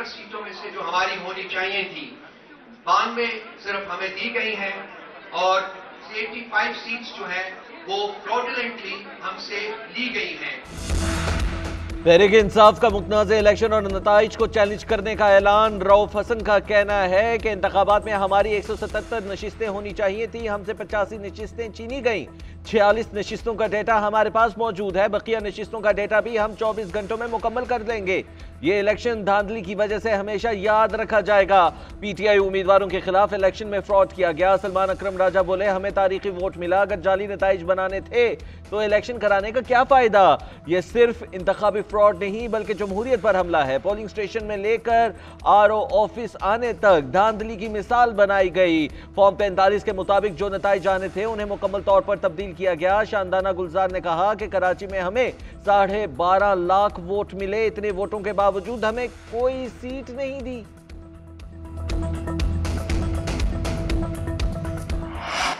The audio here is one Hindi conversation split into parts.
75 सीटों में से जो हमारी होनी चाहिए थी 92 सिर्फ हमें दी गई हैं और 85 सीट्स जो है वो फ्रॉडुलेंटली हमसे ली गई हैं। तहरीक इंसाफ का मुतनाज़ इलेक्शन और नताइज को चैलेंज करने का ऐलान। रऊफ हसन का कहना है कि इंतखाबात में हमारी 177 नशिस्तें होनी चाहिए थी, हमसे 85 नशिस्तें छीनी गईं। 46 नशिस्तों का डेटा हमारे पास मौजूद है, बकिया नशिस्तों का डेटा भी हम 24 घंटों में मुकम्मल कर देंगे। ये इलेक्शन धांधली की वजह से हमेशा याद रखा जाएगा। पीटीआई उम्मीदवारों के खिलाफ इलेक्शन में फ्रॉड किया गया। सलमान अकरम राजा बोले, हमें तारीखी वोट मिला, अगर जाली नताइज बनाने थे तो इलेक्शन कराने का क्या फायदा। यह सिर्फ इंतखाबी फ्रॉड नहीं बल्कि जमहूरियत पर हमला है। पोलिंग स्टेशन में लेकर आरओ ऑफिस आने तक धांधली की मिसाल बनाई गई। फॉर्म 45 के मुताबिक जो नताइज आने थे उन्हें मुकम्मल तौर पर तब्दील किया गया। शानदाना गुलजार ने कहा कि कराची में हमें 12.5 लाख वोट मिले, इतने वोटों के बावजूद हमें कोई सीट नहीं दी।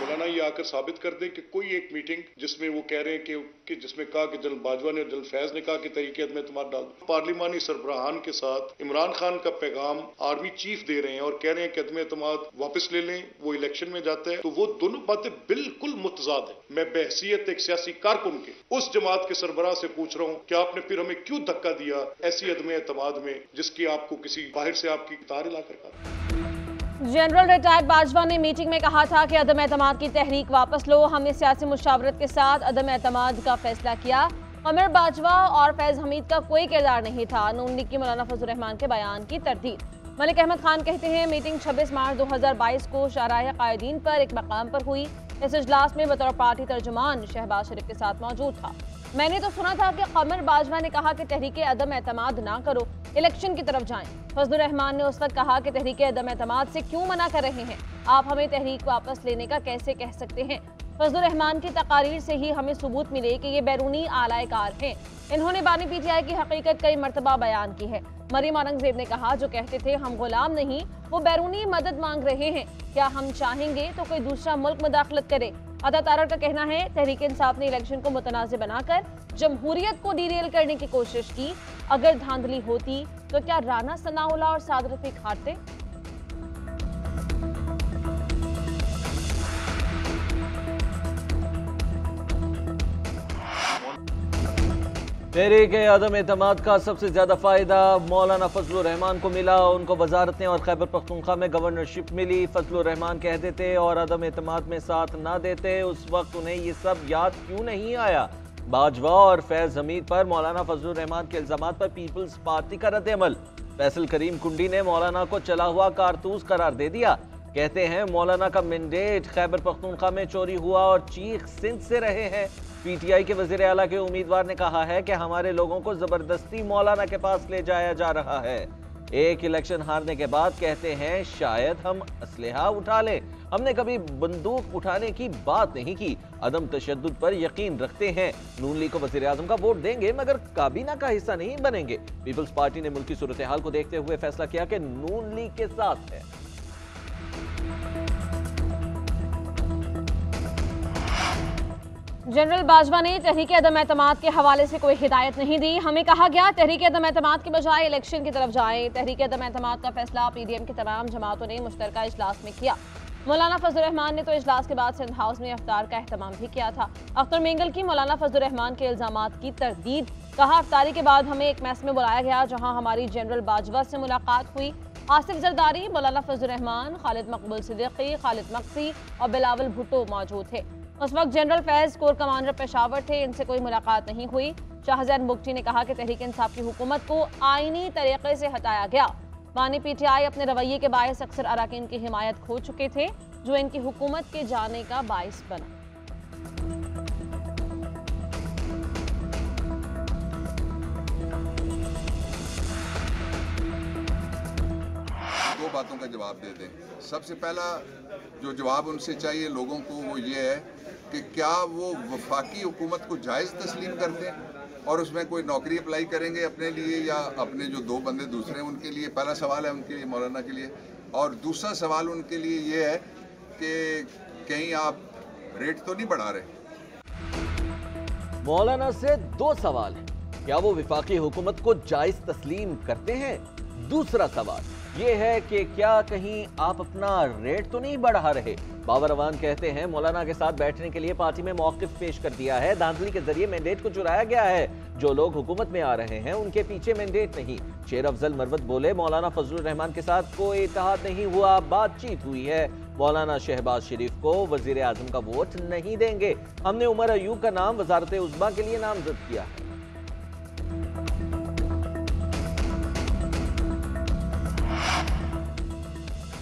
मौलाना ये आकर साबित कर दें कि कोई एक मीटिंग जिसमें वो कह रहे हैं कि जिसमें कहा कि जनरल बाजवा ने और जनरल फैज ने कहा कि तरीके में एतमाद डाल दो। पार्लिमानी सरबराहान के साथ इमरान खान का पैगाम आर्मी चीफ दे रहे हैं और कह रहे हैं कि एतम एतमाद वापस ले लें, वो इलेक्शन में जाता है। तो वो दोनों बातें बिल्कुल मुतजाद है। मैं बहसीयत एक सियासी कारकुन के उस जमात के सरबराह से पूछ रहा हूँ कि आपने फिर हमें क्यों धक्का दिया ऐसी अदम एतमाद में जिसकी आपको किसी बाहर से आपकी तार हिलाकर कहा। जनरल रिटायर्ड बाजवा ने मीटिंग में कहा था कि अदम एतमाद की तहरीक वापस लो, हमने सियासी मुशावरत के साथ अदम एतमाद का फैसला किया। कमर बाजवा और फैज हमीद का कोई किरदार नहीं था। नून लीग की मौलाना फजल रहमान के बयान की तरदीद। मलिक अहमद खान कहते हैं, मीटिंग 26 मार्च 2022 को शाहराह कायदीन पर एक मकाम पर हुई। इस इजलास में बतौर पार्टी तर्जुमान शहबाज शरीफ के साथ मौजूद था। मैंने तो सुना था कि कमर बाजवा ने कहा कि तहरीके अदम एतमाद ना करो, इलेक्शन की तरफ जाएं। फजल रहमान ने उस वक्त कहा कि तहरीके अदम एतमाद से क्यों मना कर रहे हैं, आप हमें तहरीक वापस लेने का कैसे कह सकते हैं। फजल रहमान की तकारीर से ही हमें सबूत मिले कि ये बैरूनी आलायकार हैं। इन्होंने बानी पीटीआई की हकीकत कई मरतबा बयान की है। मरीम औरंगजेब ने कहा, जो कहते थे हम गुलाम नहीं, वो बैरूनी मदद मांग रहे हैं। क्या हम चाहेंगे तो कोई दूसरा मुल्क मुदाखलत करे। अता तारड़ का कहना है, तहरीक इंसाफ ने इलेक्शन को मुतनाज़ बनाकर जमहूरियत को डीरेल करने की कोशिश की। अगर धांधली होती तो क्या राना सनाउल्लाह और साद रफीक हारते। तहरीक अदम एतमाद का सबसे ज्यादा फायदा मौलाना फजल रहमान को मिला। उनको वजारतें और खैबर पख्तूनख्वा में गवर्नरशिप मिली। फजल रहमान कह देते और अदम एतमाद में साथ ना देते, उस वक्त उन्हें ये सब याद क्यों नहीं आया। बाजवा और फैज हमीद पर मौलाना फजल रहमान के इल्जामात पर पीपल्स पार्टी का रद्द-ए-अमल। फैसल करीम कुंडी ने मौलाना को चला हुआ कारतूस करार दे दिया। कहते हैं मौलाना का मैंडेट खैबर पख्तूनख्वा में चोरी हुआ और चीख सिंध से रहे हैं। पीटीआई के वजीर आला के उम्मीदवार ने कहा है कि हमारे लोगों को जबरदस्ती मौलाना के पास ले जाया जा रहा है। एक इलेक्शन हारने के बाद कहते हैं शायद हम असलहा उठा लें। हमने कभी बंदूक उठाने की बात नहीं की। अदम तशद्दुद पर यकीन रखते हैं। नून लीग को वजीर आजम का वोट देंगे मगर काबीना का हिस्सा नहीं बनेंगे। पीपल्स पार्टी ने मुल्क की सूरत हाल को देखते हुए फैसला किया कि नून लीग के साथ है। जनरल बाजवा ने तहरीक अदम एतमाद के हवाले से कोई हिदायत नहीं दी। हमें कहा गया तहरीक अदम एतमाद के बजाय इलेक्शन की तरफ जाएं। तहरीक अदम एतमाद का फैसला पीडीएम की तमाम जमातों ने मुश्तरका इजलास में किया। मौलाना फजल रहमान ने तो इजलास के बाद सिंध हाउस में इफ्तार का एहतमाम भी किया था। अख्तर मेंगल की मौलाना फजल रहमान के इल्जामात की तरदीद। कहा, इफ्तारी के बाद हमें एक मैस में बुलाया गया जहाँ हमारी जनरल बाजवा से मुलाकात हुई। आसिफ जरदारी, मौलाना फजल रहमान, खालिद मकबूल सिद्दीकी, खालिद मक्सी और बिलावल भुट्टो मौजूद थे। उस वक्त general Faiz core commander Peshawar थे, इनसे कोई मुलाकात नहीं हुई। शाहजैन बुगटी ने कहा कि तहरीक इंसाफ की हुकूमत को आईनी तरीके से हटाया गया। बानी पीटीआई अपने रवैये के बायस अक्सर अरकान की हिमायत खो चुके थे, जो इनकी हुकूमत के जाने का बायस बना। दो बातों का जवाब दे दें। सबसे पहला जो जवाब उनसे चाहिए लोगों को वो ये है कि क्या वो वफाकी हुकूमत को जायज़ तस्लीम करते हैं और उसमें कोई नौकरी अप्लाई करेंगे अपने लिए या अपने जो दो बंदे दूसरे हैं उनके लिए। पहला सवाल है उनके लिए, मौलाना के लिए। और दूसरा सवाल उनके लिए ये है कि कहीं आप रेट तो नहीं बढ़ा रहे। मौलाना से दो सवाल हैं। क्या वो वफाकी हुकूमत को जायज़ तस्लीम करते हैं? दूसरा सवाल ये है कि क्या कहीं आप अपना रेट तो नहीं बढ़ा रहे? बाबर अवान कहते हैं मौलाना के साथ बैठने के लिए पार्टी में मौक़िफ़ पेश कर दिया है, धांधली के जरिए मैंडेट को चुराया गया है। जो लोग हुकूमत में आ रहे हैं उनके पीछे मैंडेट नहीं। शेर अफजल मरवत बोले मौलाना फजलुर रहमान के साथ कोई इत्तेहाद नहीं हुआ, बातचीत हुई है। मौलाना शहबाज शरीफ को वजीर आजम का वोट नहीं देंगे। हमने उमर अयूब का नाम वजारत उज़्मा के लिए नामजद किया है।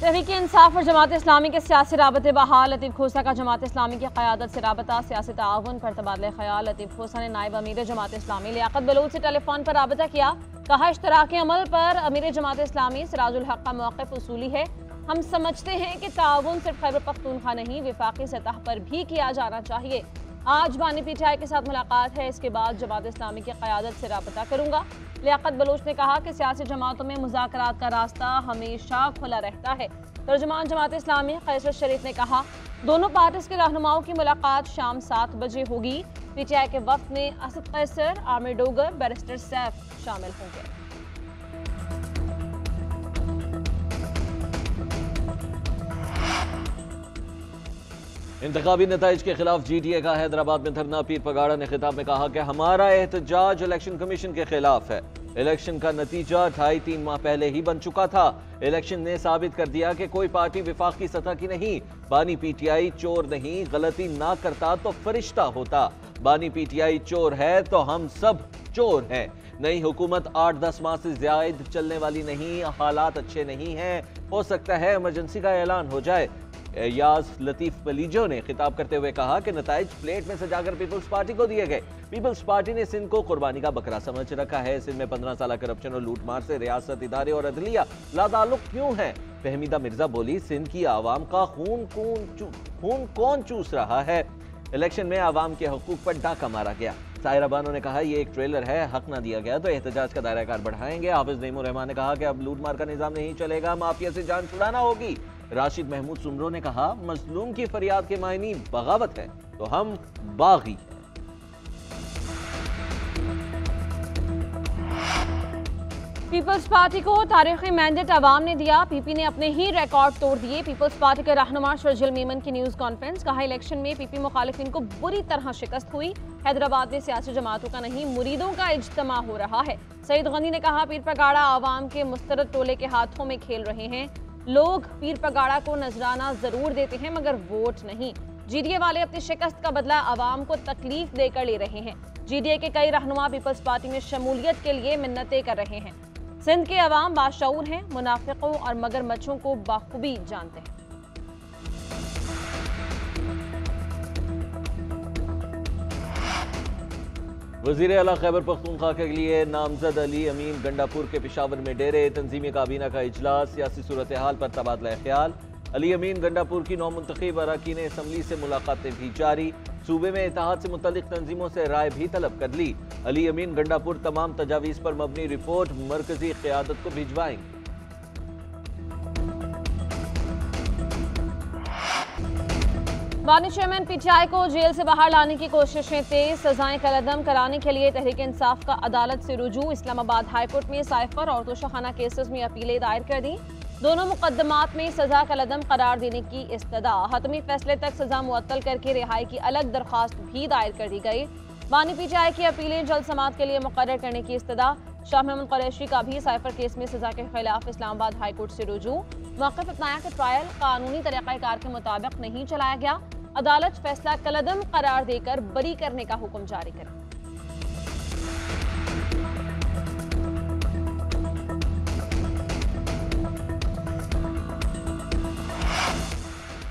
तहरीक इंसाफ और जमात इस्लामी के सियासी राबते बहाल। लतीफ़ खोसा का जमात इस्लामी की क़यादत से राबता, सियासी ताउन पर तबादला ख्याल। लतीफ़ खोसा ने नायब अमीर जमात इस्लामी लियाकत बलूच से टेलीफोन पर राबता किया। कहा इश्तराकी अमल पर अमीर जमात इस्लामी सिराजुल हक का मौक़िफ़ उसूली है। हम समझते हैं कि ताउन सिर्फ खैबर पख्तूनख्वा नहीं वफाकी सतह पर भी किया जाना चाहिए। आज बानी पीटीआई के साथ मुलाकात है, इसके बाद जमात इस्लामी की क़यादत से राबता करूँगा। लियाकत बलूच ने कहा कि सियासी जमातों में मुज़ाकरात का रास्ता हमेशा खुला रहता है। तर्जुमान जमात इस्लामी कैसर शरीफ ने कहा दोनों पार्टीज के रहनुमाओं की मुलाकात शाम 7 बजे होगी। पीटीआई के वफ्द में असद कैसर, आमिर डोगर, बैरिस्टर सैफ शामिल होंगे। इंतखाबी नताइज के खिलाफ GDA का हैदराबाद में धरना। पीर पगाड़ा ने खिताब में कहा कि हमारा एहतजाज इलेक्शन कमीशन के खिलाफ है। इलेक्शन का नतीजा 2.5-3 माह पहले ही बन चुका था। इलेक्शन ने साबित कर दिया कि कोई पार्टी विफाकी सतह की नहीं। बानी पीटीआई चोर नहीं, गलती ना करता तो फरिश्ता होता। बानी पीटीआई चोर है तो हम सब चोर हैं। नई हुकूमत 8-10 माह से ज्यादा चलने वाली नहीं, हालात अच्छे नहीं हैं, हो सकता है इमरजेंसी का ऐलान हो जाए। याज लतीफ पलीजो ने खिताब करते हुए कहा कि नताइज प्लेट में सजाकर पीपल्स पार्टी को दिए गए। पीपल्स पार्टी ने सिंध को कुर्बानी का बकरा समझ रखा है। सिंध में 15 साल करप्शन और लूटमार से रियासत, इदारे और अदलिया लाताल्लुक क्यों है? फहमीदा मिर्जा बोली सिंध की आवाम का खून कौन चूस रहा है? इलेक्शन में आवाम के हकूक पर डाका मारा गया। साहिरा बानो ने कहा ये एक ट्रेलर है, हक ना दिया गया तो एहतजाज का दायरा कार बढ़ाएंगे। हाफिज नईमुर रहमान ने कहा कि अब लूटमार का निजाम नहीं चलेगा, माफिया से जान छुड़ाना होगी। राशिद महमूद सुमरो ने कहा मजलूम की फरियाद के मायनी बगावत है तो हम बागी हैं। पीपल्स पार्टी को तारीखी मैंडेट अवाम ने दिया। पीपी ने अपने ही रिकॉर्ड तोड़ दिए। पीपल्स पार्टी के रहनुमा शर्जिल मेमन की न्यूज कॉन्फ्रेंस। कहा इलेक्शन में पीपी मुखालिफिन को बुरी तरह शिकस्त हुई। हैदराबाद में सियासी जमातों का नहीं मुरीदों का इज्तिमा हो रहा है। सईद गनी ने कहा पीर पगाड़ा आवाम के मुस्तरद टोले के हाथों में खेल रहे हैं। लोग पीर पगाड़ा को नजराना जरूर देते हैं मगर वोट नहीं। GDA वाले अपनी शिकस्त का बदला आवाम को तकलीफ देकर ले रहे हैं। GDA के कई रहनुमा पीपल्स पार्टी में शमूलियत के लिए मिन्नतें कर रहे हैं। सिंध के अवाम बाशऊर हैं, मुनाफिकों और मगरमच्छों को बाखूबी जानते हैं। वज़ीर आला खैबर पख्तूनख्वा के लिए नामजद अली अमीन गंडापुर के पेशावर में डेरे। तंजीमी काबीना का इजलास, सियासी सूरत हाल पर तबादला ख्याल। अली अमीन गंडापुर की नौमुंतखब अरकान असम्बली से मुलाकातें भी जारी। सूबे में इत्तेहाद से मुतल्लिक तंजीमों से राय भी तलब कर ली। अली अमीन गंडापुर तमाम तजावीज़ पर मबनी रिपोर्ट मरकजी क़यादत को भिजवाएंगे। बानी चेयरमैन पीटीआई को जेल से बाहर लाने की कोशिशें तेज। सजाएं कलअदम कराने के लिए तहरीक इंसाफ का अदालत से रुजू। इस्लामाबाद हाईकोर्ट में साइफर और तोशाखाना केसेस में अपीलें दायर कर दी। दोनों मुकदमात में सजा कलअदम करार देने की इस्तदा। हतमी फैसले तक सजा मुअत्तल करके रिहाई की अलग दरख्वास्त भी दायर कर दी गई। बानी पीटीआई की अपीलें जल्द समाअत के लिए मुकर्रर करने की इस्तदा। शाह महमूद कुरैशी का भी साइफर केस में सजा के खिलाफ इस्लामाबाद हाईकोर्ट से रुजू। मौक़िफ़ अपनाया कि ट्रायल कानूनी तरीक़ाकार के मुताबिक नहीं चलाया गया। अदालत फैसला कलअदम करार देकर बरी करने का हुक्म जारी करे।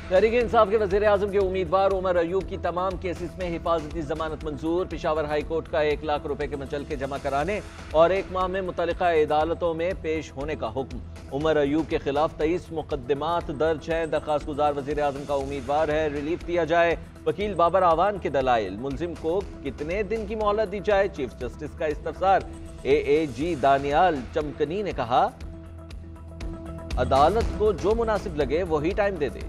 तहरीक इंसाफ के वज़ीर आज़म के उम्मीदवार उमर अयूब की तमाम केसेस में हिफाजती जमानत मंजूर। पेशावर हाई कोर्ट का 1 लाख रुपए के मुचलके जमा कराने और 1 माह में मुतल्लिका अदालतों में पेश होने का हुक्म। उमर अयूब के खिलाफ 23 मुकदमात दर्ज हैं। दरखास्त गुजार वज़ीर आज़म का उम्मीदवार है रिलीफ दिया जाए। वकील बाबर आवान के दलाइल, मुलजिम को कितने दिन की मोहलत दी जाए, चीफ जस्टिस का इस्तफसार। AAG दानियाल चमकनी ने कहा अदालत को जो मुनासिब लगे वही टाइम दे दे।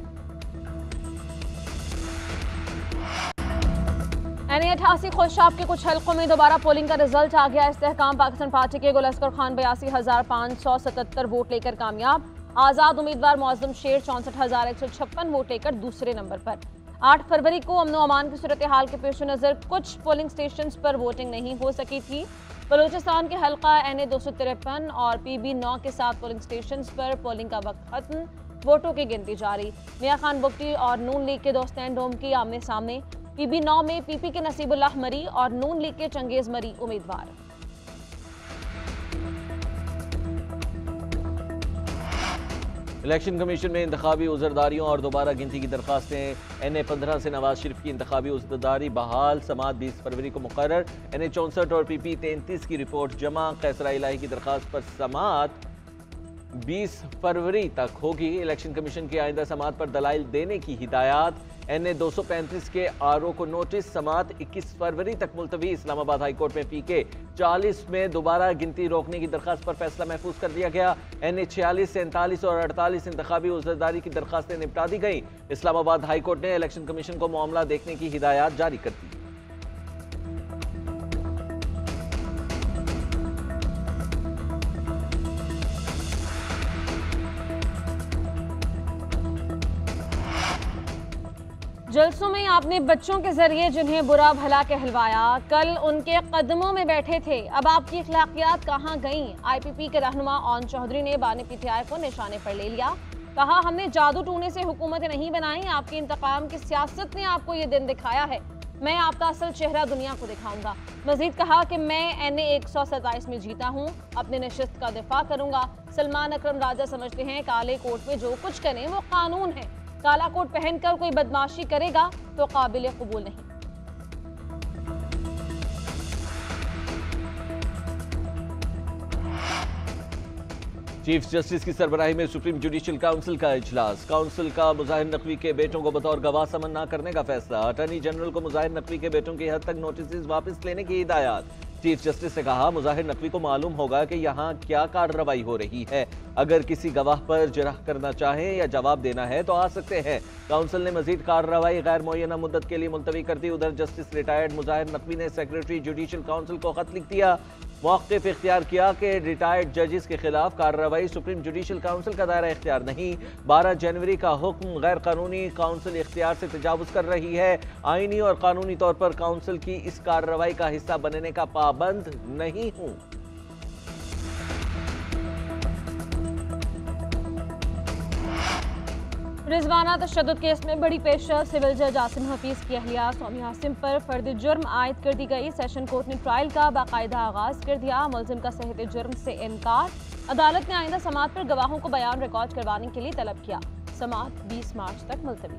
NIA 88 खुशाब के कुछ हलकों में दोबारा पोलिंग का रिजल्ट आ गया। इस्तेहकाम पाकिस्तान पार्टी के गुल अस्कर खान 82,577 वोट लेकर कामयाब। आजाद उम्मीदवार मौजम शेर 64,156 वोट लेकर दूसरे नंबर पर। 8 फरवरी को अमनो अमान की सूरत हाल के पेश नज़र कुछ पोलिंग स्टेशन पर वोटिंग नहीं हो सकी थी। बलूचिस्तान के हल्का NA 253 और PB 9 के साथ पोलिंग स्टेशन पर पोलिंग का वक्त खत्म, वोटों की गिनती जारी। मियां खान बुगटी और नून लीग के दोस्तान डोम की आमने सामने। PB 9 में PP के नसीबुल्लाह मरी और नून लीग के चंगेज मरी उम्मीदवार। इलेक्शन कमीशन में इंतखाबी उजरदारियों और दोबारा गिनती की दरखास्तें। NA 15 से नवाज शरीफ की इंतखाबी उजरदारी बहाल, समात 20 फरवरी को मुकर्रर। NA 64 और PP 33 की रिपोर्ट जमा। कैसरा इलाही की दरखास्त पर समात 20 फरवरी तक होगी। इलेक्शन कमीशन की आइंदा समात पर दलाइल देने की हिदायत। NA 235 के RO को नोटिस, समात 21 फरवरी तक मुलतवी। इस्लामाबाद हाई कोर्ट में PK 40 में दोबारा गिनती रोकने की दरखास्त पर फैसला महफूज कर दिया गया। NA 46, 47 और 48 इंतखाबी उजरदारी की दरखास्तें निपटा दी गई। इस्लामाबाद हाई कोर्ट ने इलेक्शन कमीशन को मामला देखने की हिदायत जारी कर दी। जलसों में आपने बच्चों के जरिए जिन्हें बुरा भला कहलवाया, कल उनके कदमों में बैठे थे, अब आपकी अखलाकियात कहाँ गईं? IPP के रहनुमा ओन चौधरी ने बानी PTI को निशाने पर ले लिया। कहा, हमने जादू टूने से हुकूमतें नहीं बनाई, आपकी इंतकाम की सियासत ने आपको ये दिन दिखाया है। मैं आपका असल चेहरा दुनिया को दिखाऊंगा। मजीद कहा कि मैं NA 127 में जीता हूँ, अपने नशिस्त का दिफा करूंगा। सलमान अकरम राजा समझते हैं काले कोट में जो कुछ करें वो कानून है, काला कोट पहनकर कोई बदमाशी करेगा तो काबिल कबूल नहीं। चीफ जस्टिस की सरबराही में सुप्रीम जुडिशल काउंसिल का इजलास। काउंसिल का मुजाहिर नकवी के बेटों को बतौर गवाह समन न करने का फैसला। अटॉर्नी जनरल को मुजाहिर नकवी के बेटों की हद तक नोटिस वापस लेने की हिदायत। चीफ जस्टिस ने कहा, मुजाहिर नकवी को मालूम होगा कि यहाँ क्या कार्रवाई हो रही है। अगर किसी गवाह पर जरह करना चाहें या जवाब देना है तो आ सकते हैं। काउंसिल ने मजीद कार्रवाई गैर मुअय्यना मुद्दत के लिए मुलतवी कर दी। उधर जस्टिस रिटायर्ड मुजाहिर नकवी ने सेक्रेटरी जुडिशल काउंसिल को खत लिख दिया, मौक़िफ़ इख्तियार किया कि रिटायर्ड जजेस के खिलाफ कार्रवाई सुप्रीम जुडिशल काउंसिल का दायरा इख्तियार नहीं। 12 जनवरी का हुक्म गैर कानूनी, काउंसिल इख्तियार से तजावुज़ कर रही है। आईनी और कानूनी तौर पर काउंसिल की इस कार्रवाई का हिस्सा बनने का पाबंद नहीं हूँ। रिजवाना तशद्दुद केस में बड़ी पेशरफ सिविल जज आसिम हफीज की अहलिया स्वामी आसिम पर फर्द जुर्म आयद कर दी गई। सेशन कोर्ट ने ट्रायल का बाकायदा आगाज कर दिया। मुलजिम का सेहत जुर्म से इनकार। अदालत ने आइंदा समात पर गवाहों को बयान रिकॉर्ड करवाने के लिए तलब किया। समात 20 मार्च तक मुलतवी।